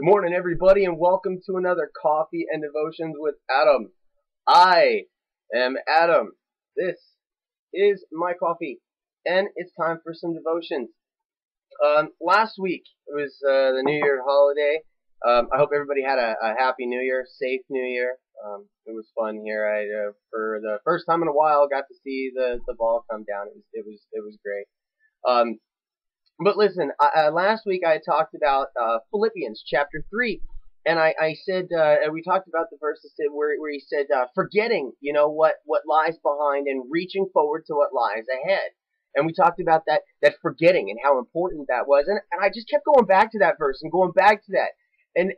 Good morning, everybody, and welcome to another Coffee and Devotions with Adam. I am Adam. This is my coffee, and it's time for some devotions. Last week it was the New Year holiday. I hope everybody had a happy New Year, safe New Year. It was fun here. I for the first time in a while got to see the ball come down. It was great. But listen, last week I talked about Philippians chapter 3, and I said, we talked about the verses where he said, forgetting, what lies behind and reaching forward to what lies ahead. And we talked about that forgetting and how important that was. And I just kept going back to that verse and going back to that. And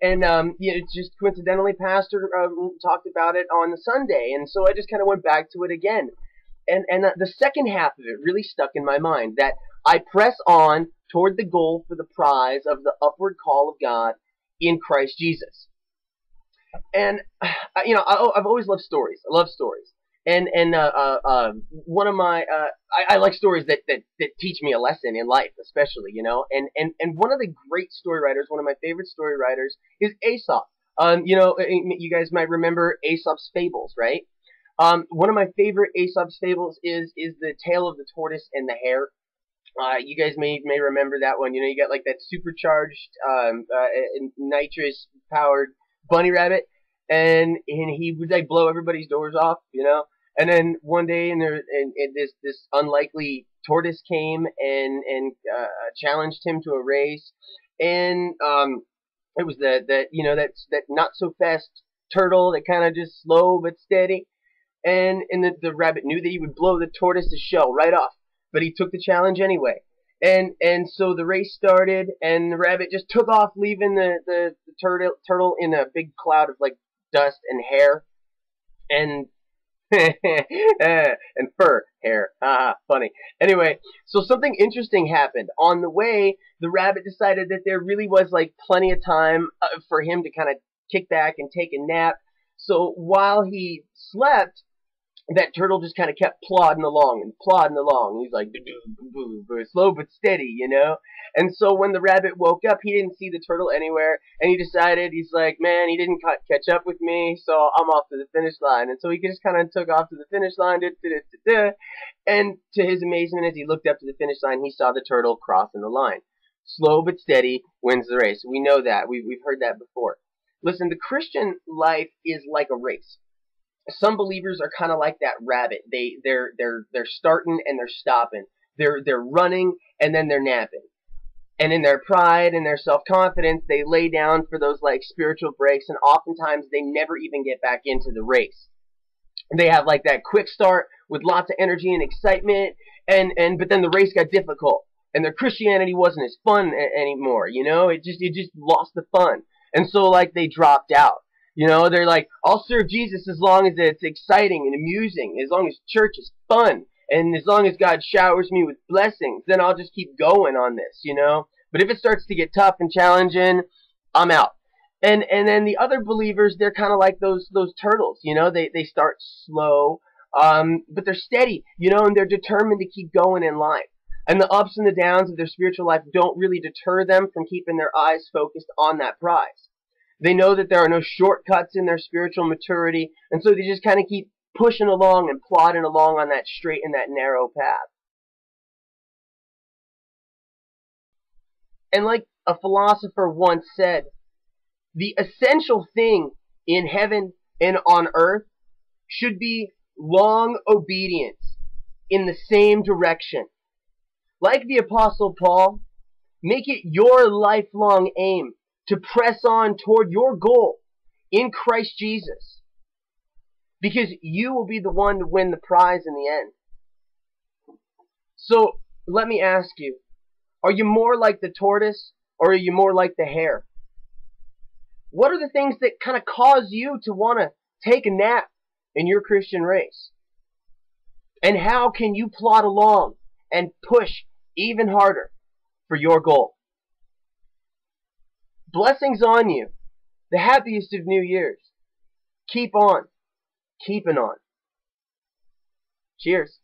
just coincidentally, Pastor talked about it on the Sunday. And so I just kind of went back to it again. And the second half of it really stuck in my mind, that I press on toward the goal for the prize of the upward call of God in Christ Jesus. And I've always loved stories. I love stories. And one of my I like stories that teach me a lesson in life, especially, And one of the great story writers, one of my favorite story writers, is Aesop. You guys might remember Aesop's Fables, right? One of my favorite Aesop's fables is the tale of the tortoise and the hare. You guys may remember that one. You got like that supercharged, nitrous powered bunny rabbit, and he would like blow everybody's doors off, And then one day, this unlikely tortoise came and challenged him to a race, and it was that not so fast turtle that kind of just slow but steady. And the rabbit knew that he would blow the tortoise's shell right off, but he took the challenge anyway. And so the race started, and the rabbit just took off, leaving the turtle in a big cloud of like dust and hair and and fur hair. Funny. Anyway, so something interesting happened on the way. The rabbit decided that there really was like plenty of time for him to kind of kick back and take a nap. So while he slept, that turtle just kind of kept plodding along. He's like, slow but steady, And so when the rabbit woke up, he didn't see the turtle anywhere, and he decided, he's like, man, he didn't catch up with me, so I'm off to the finish line. And so he just kind of took off to the finish line, and to his amazement, as he looked up to the finish line, he saw the turtle crossing the line. Slow but steady wins the race. We know that. We've heard that before. Listen, the Christian life is like a race. Some believers are kind of like that rabbit. They're starting and they're stopping. They're running and then they're napping. And in their pride and their self-confidence, they lay down for those like spiritual breaks, and oftentimes they never even get back into the race. They have like that quick start with lots of energy and excitement, but then the race got difficult, and their Christianity wasn't as fun anymore. It just lost the fun, and so like they dropped out. They're like, I'll serve Jesus as long as it's exciting and amusing, as long as church is fun, and as long as God showers me with blessings, then I'll just keep going on this, But if it starts to get tough and challenging, I'm out. And then the other believers, they're kind of like those turtles, They start slow, but they're steady, and they're determined to keep going in life. And the ups and the downs of their spiritual life don't really deter them from keeping their eyes focused on that prize. They know that there are no shortcuts in their spiritual maturity, and so they just kind of keep pushing along and plodding along on that straight and that narrow path. And like a philosopher once said, the essential thing in heaven and on earth should be long obedience in the same direction. Like the Apostle Paul, make it your lifelong aim to press on toward your goal in Christ Jesus, because you will be the one to win the prize in the end. So let me ask you, are you more like the tortoise or are you more like the hare? What are the things that kind of cause you to want to take a nap in your Christian race? And how can you plod along and push even harder for your goal? Blessings on you. The happiest of New Years. Keep on. Keeping on. Cheers.